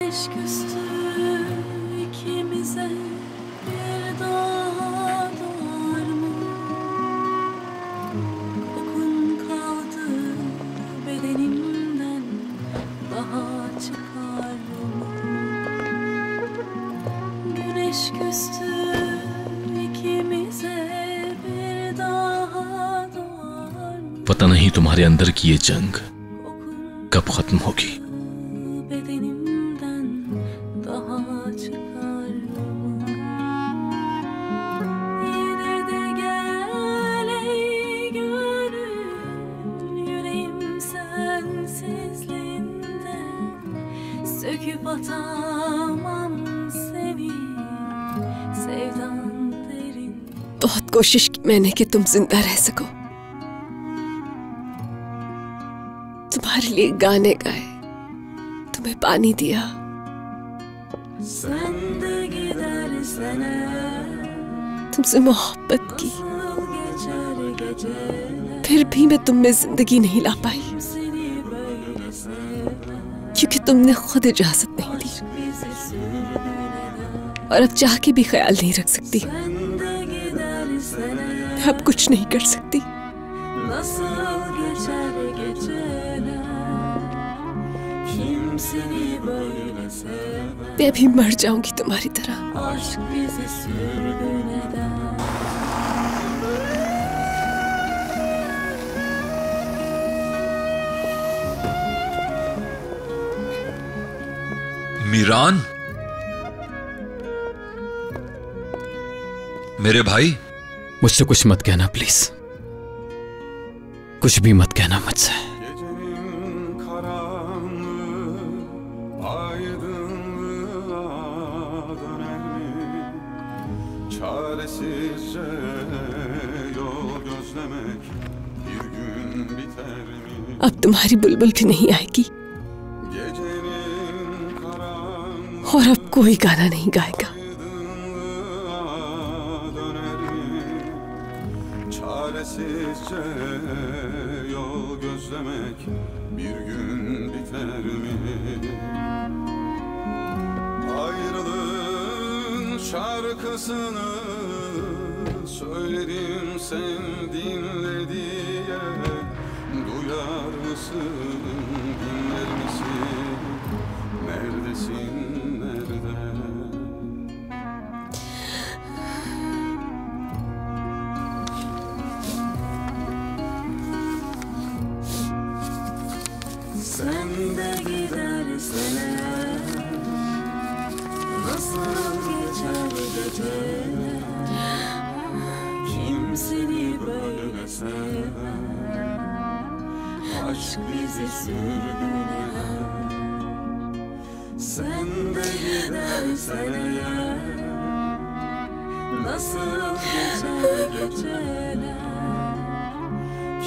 Aşküstü ikimize bir daha doğar mı? Kokun kaldı bedenimden daha çıkar mı? Güneş küstü ikimize bir daha doğar mı? पता नहीं तुम्हारे अंदर की ये जंग कब खत्म होगी। Söküp atamam seni sevdan derin. बहुत कोशिश की मैंने कि तुम जिंदा रह सको, तुम्हारे लिए गाने गाए, तुम्हें पानी दिया। Sen de gidersen तुमसे मोहब्बत की, geçer geceler. फिर भी मैं तुम में जिंदगी नहीं ला पाई, Seni böyle sevmem. क्योंकि तुमने खुद इजाजत नहीं दी Bizi sürgün और अब चाह के भी ख्याल नहीं रख सकती। Sen de gidersen मैं अब कुछ नहीं कर सकती। nasıl geçer geceler. Kim seni böyle sever. मैं अभी मर जाऊंगी तुम्हारी तरह। Aşk bizi sürgün eder. Miran, मेरे भाई, मुझसे कुछ मत कहना प्लीज, कुछ भी मत कहना मुझसे। Gecenin karanlığı aydınlığa döner mi? Çaresizce yol gözlemek bir gün biter mi? अब तुम्हारी बुलबुल भी नहीं आएगी Gecenin karanlığı और अब कोई गाना नहीं गाएगा। aydınlığa döner mi? Çaresizce yol gözlemek bir gün biter mi? Ayrılığın şarkısını söyledim sen dinle diye. Duyar mısın, dinler misin? Neredesin, nerede? Sen de gidersen nasıl geçer geceler. Kim seni böyle sever. Aşk bizi sürgün eder. Sen de gidersen nasıl geçer geceler.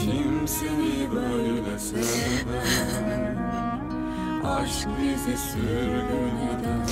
Kim seni böyle sever. Aşk bizi sürgün eder.